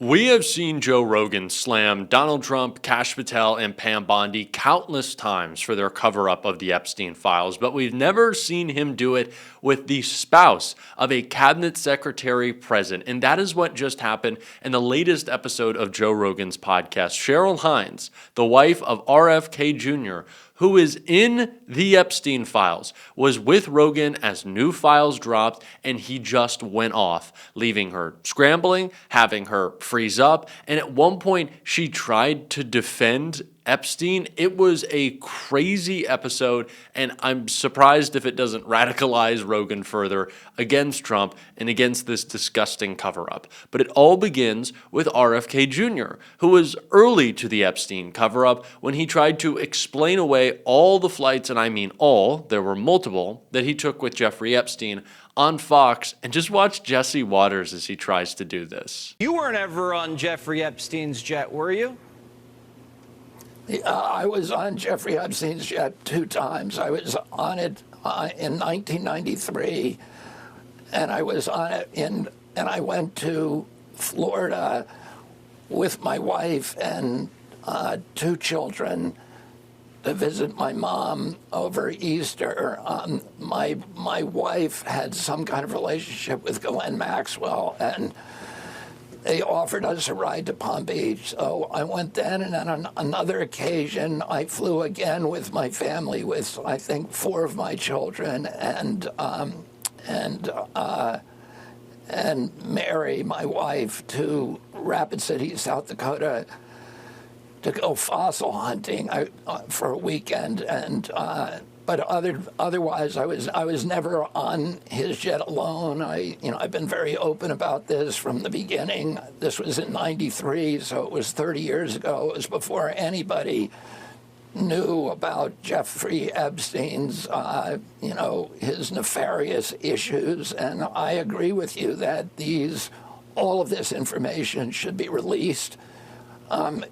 We have seen Joe Rogan slam Donald Trump, Kash Patel, and Pam Bondi countless times for their cover-up of the Epstein files, but we've never seen him do it with the spouse of a cabinet secretary present. And that is what just happened in the latest episode of Joe Rogan's podcast. Cheryl Hines, the wife of RFK Jr., who is in the Epstein files, was with Rogan as new files dropped, and he just went off, leaving her scrambling, having her freeze up, and at one point she tried to defend Epstein. It was a crazy episode, and I'm surprised if it doesn't radicalize Rogan further against Trump and against this disgusting cover-up. But it all begins with RFK Jr., who was early to the Epstein cover-up when he tried to explain away all the flights, and I mean all, there were multiple, that he took with Jeffrey Epstein on Fox. And just watch Jesse Waters as he tries to do this. You weren't ever on Jeffrey Epstein's jet, were you? I was on Jeffrey Epstein's jet 2 times. I was on it in 1993, and I was on it and I went to Florida with my wife and 2 children to visit my mom over Easter. My wife had some kind of relationship with Ghislaine Maxwell, and they offered us a ride to Palm Beach. So I went then, and then on another occasion, I flew again with my family, with I think 4 of my children, and Mary, my wife, to Rapid City, South Dakota, to go fossil hunting for a weekend. And but otherwise, I was never on his jet alone. I've been very open about this from the beginning. This was in '93, so it was 30 years ago. It was before anybody knew about Jeffrey Epstein's, his nefarious issues. And I agree with you that all of this information should be released. And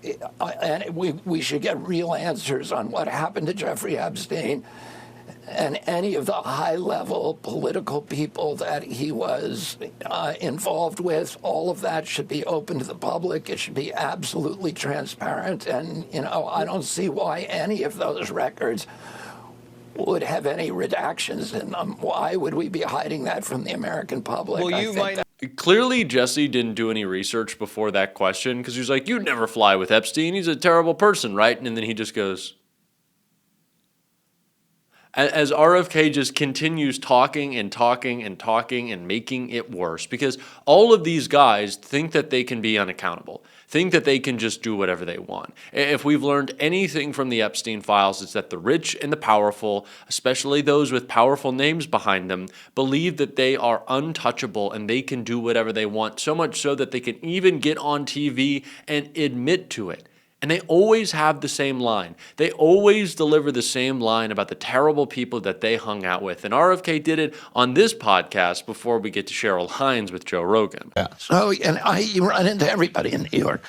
we should get real answers on what happened to Jeffrey Epstein and any of the high-level political people that he was involved with. All of that should be open to the public. It should be absolutely transparent. And, I don't see why any of those records would have any redactions in them. Why would we be hiding that from the American public? Well, Clearly, Jesse didn't do any research before that question, because he was like, you'd never fly with Epstein. He's a terrible person, right? And then he just goes, as RFK just continues talking and talking and talking and making it worse, because all of these guys think that they can be unaccountable, think that they can just do whatever they want. If we've learned anything from the Epstein files, it's that the rich and the powerful, especially those with powerful names behind them, believe that they are untouchable and they can do whatever they want, so much so that they can even get on TV and admit to it. And they always have the same line. They always deliver the same line about the terrible people that they hung out with. And RFK did it on this podcast before we get to Cheryl Hines with Joe Rogan. Yeah. So, and you run into everybody in New York.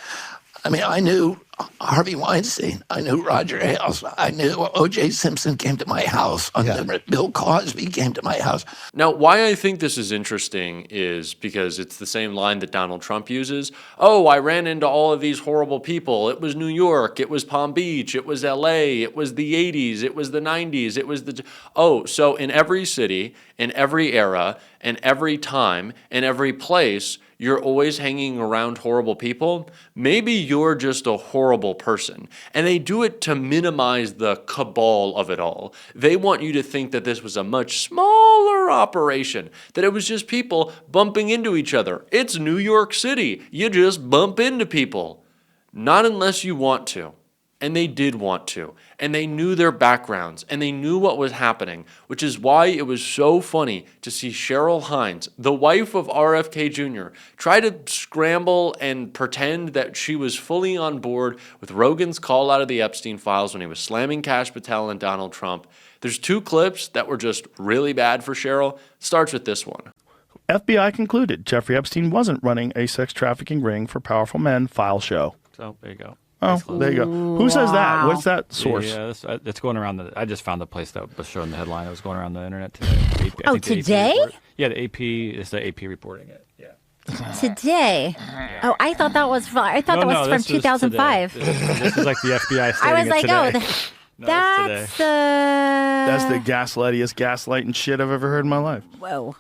I mean, I knew Harvey Weinstein. I knew Roger Ailes. I knew O.J. Simpson came to my house. Bill Cosby came to my house. Now, why I think this is interesting is because it's the same line that Donald Trump uses. Oh, I ran into all of these horrible people. It was New York. It was Palm Beach. It was L.A. It was the 80s. It was the 90s. It was the... Oh, so in every city, in every era, in every time, in every place, you're always hanging around horrible people. Maybe you're just a horrible person. And they do it to minimize the cabal of it all. They want you to think that this was a much smaller operation, that it was just people bumping into each other. It's New York City. You just bump into people. Not unless you want to. And they did want to. And they knew their backgrounds. And they knew what was happening, which is why it was so funny to see Cheryl Hines, the wife of RFK Jr., try to scramble and pretend that she was fully on board with Rogan's call out of the Epstein files when he was slamming Kash Patel and Donald Trump. There's 2 clips that were just really bad for Cheryl. Starts with this one. FBI concluded Jeffrey Epstein wasn't running a sex trafficking ring for powerful men. File show. So there you go. Oh, there you go. Who says that? What's that source? Yeah, it's going around. I just found the place that was showing the headline. It was going around the internet today. Today? Yeah, the AP is the AP reporting it. Yeah. Today. Oh, I thought that was from, this from was 2005. today. This is like the FBI stating I was it like, today. oh, No, it's that's That's the gaslighting shit I've ever heard in my life. whoa.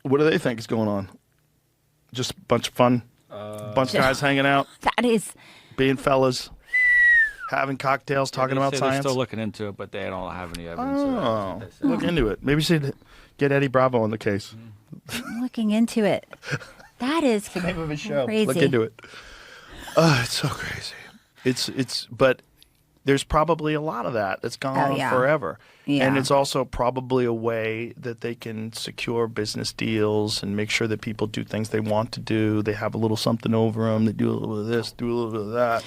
What do they think is going on? Just a bunch of fun, bunch of guys hanging out, That is being fellas, having cocktails, talking They about say they're science. still looking into it, but they don't have any evidence. Oh, of it. look into it. Maybe you should get Eddie Bravo on the case. looking into it. That is Name of his show. crazy. Look into it. It's so crazy. But there's probably a lot of that that's gone on yeah. forever. Yeah. And it's also probably a way that they can secure business deals and make sure that people do things they want to do. They have a little something over them. They do a little bit of this, do a little bit of that.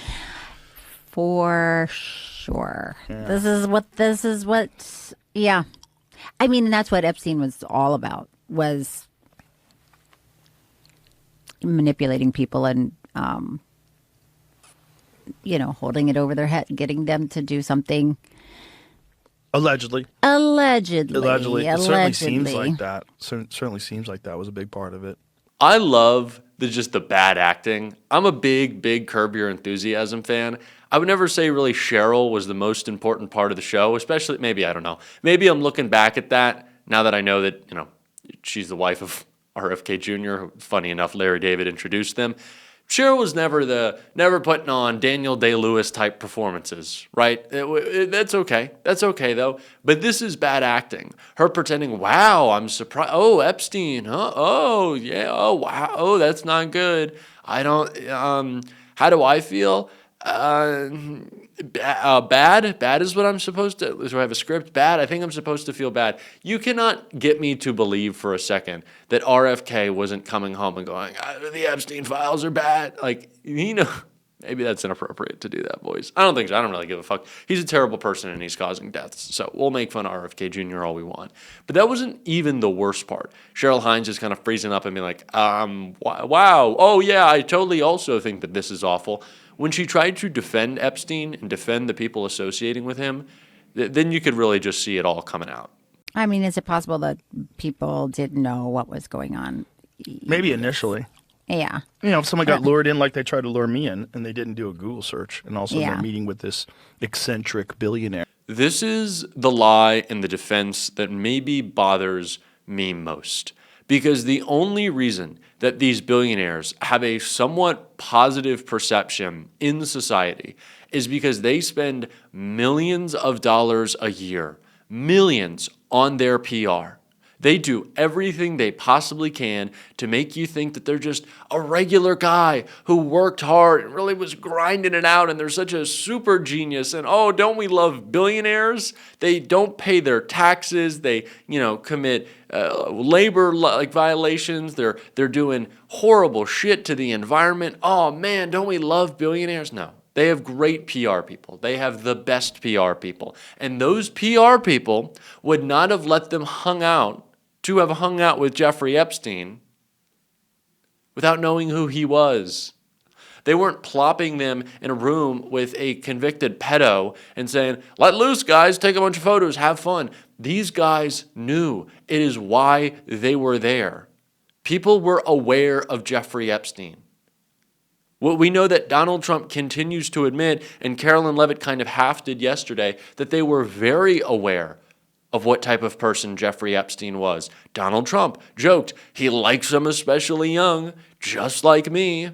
For sure. This is what, yeah. I mean, that's what Epstein was all about, was manipulating people and, holding it over their head, getting them to do something. Allegedly. Allegedly. It certainly seems like that. Certainly seems like that was a big part of it. I love just the bad acting. I'm a big Curb Your Enthusiasm fan. I would never say really Cheryl was the most important part of the show, especially maybe, I don't know. Maybe I'm looking back at that now that I know that, she's the wife of RFK Jr. who, funny enough, Larry David introduced them. Cheryl was never putting on Daniel Day-Lewis type performances, right? That's okay. That's okay though. But this is bad acting. Her pretending, wow, I'm surprised. Oh, Epstein, huh? Oh, yeah. Oh, wow. Oh, that's not good. I don't. How do I feel? Bad. Bad is what I'm supposed to. Do I have a script? Bad. I think I'm supposed to feel bad. You cannot get me to believe for a second that RFK wasn't coming home and going, the Epstein files are bad. Like, maybe that's inappropriate to do that, boys. I don't think so. I don't really give a fuck. He's a terrible person and he's causing deaths. So we'll make fun of RFK Jr. all we want. But that wasn't even the worst part. Cheryl Hines just kind of freezing up and being like, wow. Oh, yeah, I totally also think that this is awful. When she tried to defend Epstein and defend the people associating with him, then you could really just see it all coming out. I mean, is it possible that people didn't know what was going on? Maybe initially. Yeah. If someone got lured in like they tried to lure me in and they didn't do a Google search and also Yeah. they're meeting with this eccentric billionaire. This is the lie in the defense that maybe bothers me most. Because the only reason that these billionaires have a somewhat positive perception in society is because they spend millions of dollars a year, millions, on their PR. They do everything they possibly can to make you think that they're just a regular guy who worked hard and really was grinding it out and they're such a super genius. And oh, don't we love billionaires? They don't pay their taxes. They, commit labor violations. They're doing horrible shit to the environment. Oh man, don't we love billionaires? No. They have great PR people. They have the best PR people. And those PR people would not have let them hung out with Jeffrey Epstein without knowing who he was. They weren't plopping them in a room with a convicted pedo and saying, let loose, guys, take a bunch of photos, have fun. These guys knew. It is why they were there. People were aware of Jeffrey Epstein. Well, we know that Donald Trump continues to admit, and Carolyn Levitt kind of half did yesterday, that they were very aware of what type of person Jeffrey Epstein was. Donald Trump joked, he likes them especially young, just like me.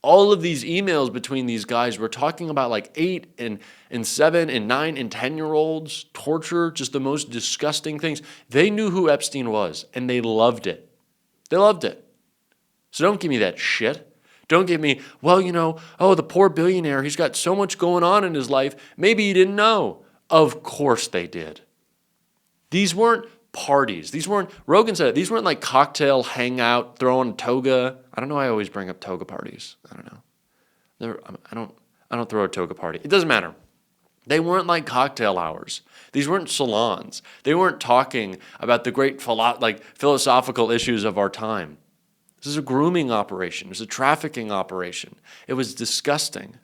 All of these emails between these guys were talking about like 8 and 7 and 9 and 10-year-olds, torture, just the most disgusting things. They knew who Epstein was, and they loved it. They loved it. So don't give me that shit. Don't give me, the poor billionaire, he's got so much going on in his life. Maybe he didn't know. Of course they did. These weren't parties. Rogan said it, these weren't like cocktail hangout, throwing a toga. I don't know why I always bring up toga parties. I don't know. I don't throw a toga party. It doesn't matter. They weren't like cocktail hours. These weren't salons. They weren't talking about the great philosophical issues of our time. This is a grooming operation. It was a trafficking operation. It was disgusting.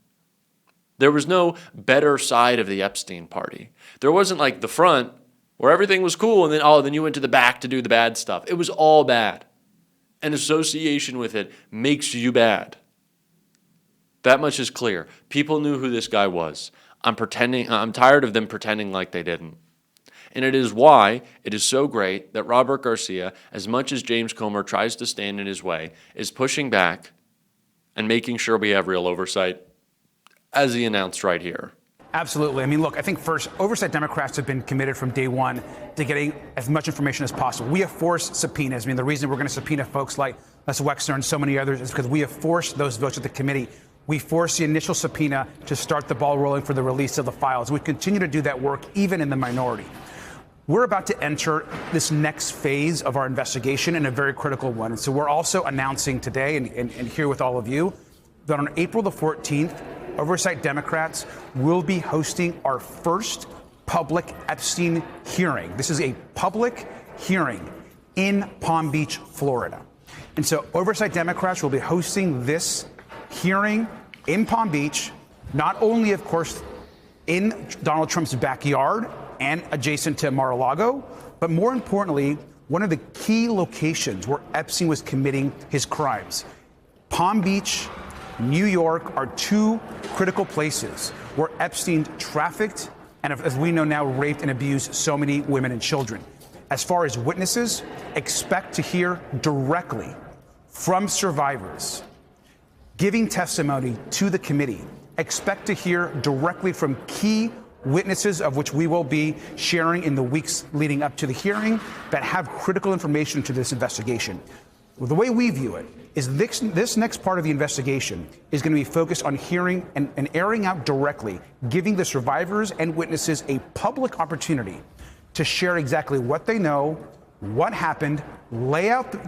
There was no better side of the Epstein party. There wasn't like the front where everything was cool and then you went to the back to do the bad stuff. It was all bad. and association with it makes you bad. That much is clear. People knew who this guy was. I'm tired of them pretending like they didn't. And it is why it is so great that Robert Garcia, as much as James Comer tries to stand in his way, is pushing back and making sure we have real oversight, as he announced right here. Absolutely. I mean, look, I think first, oversight Democrats have been committed from day one to getting as much information as possible. We have forced subpoenas. I mean, the reason we're going to subpoena folks like Les Wexner and so many others is because we have forced those votes at the committee. We forced the initial subpoena to start the ball rolling for the release of the files. We continue to do that work, even in the minority. We're about to enter this next phase of our investigation, and a very critical one. And so we're also announcing today and here with all of you that on April the 14th, Oversight Democrats will be hosting our first public Epstein hearing. This is a public hearing in Palm Beach, Florida. And so Oversight Democrats will be hosting this hearing in Palm Beach, not only, of course, in Donald Trump's backyard and adjacent to Mar-a-Lago, but more importantly, one of the key locations where Epstein was committing his crimes. Palm Beach, New York are two critical places where Epstein trafficked and, as we know now, raped and abused so many women and children. As far as witnesses, expect to hear directly from survivors giving testimony to the committee. Expect to hear directly from key witnesses, of which we will be sharing in the weeks leading up to the hearing, that have critical information to this investigation. Well, the way we view it is this next part of the investigation is going to be focused on hearing and airing out directly, giving the survivors and witnesses a public opportunity to share exactly what they know, what happened,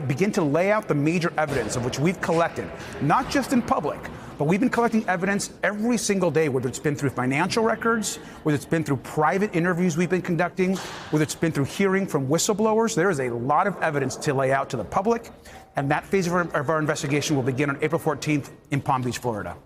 begin to lay out the major evidence of which we've collected, not just in public, but we've been collecting evidence every single day, whether it's been through financial records, whether it's been through private interviews we've been conducting, whether it's been through hearing from whistleblowers. There is a lot of evidence to lay out to the public, and that phase of our investigation will begin on April 14th in Palm Beach, Florida.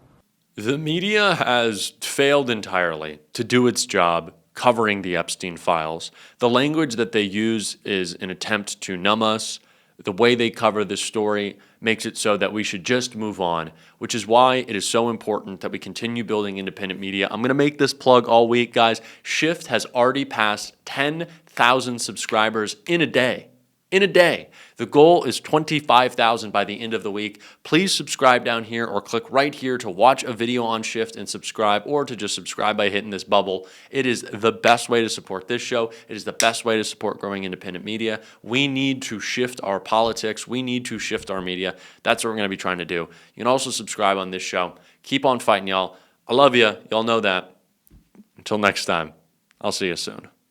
The media has failed entirely to do its job covering the Epstein files. The language that they use is an attempt to numb us. The way they cover this story makes it so that we should just move on, which is why it is so important that we continue building independent media. I'm going to make this plug all week, guys. Shift has already passed 10,000 subscribers in a day. In a day. The goal is 25,000 by the end of the week. Please subscribe down here or click right here to watch a video on Shift and subscribe, or to just subscribe by hitting this bubble. It is the best way to support this show. It is the best way to support growing independent media. We need to shift our politics. We need to shift our media. That's what we're going to be trying to do. You can also subscribe on this show. Keep on fighting, y'all. I love you. Y'all know that. Until next time, I'll see you soon.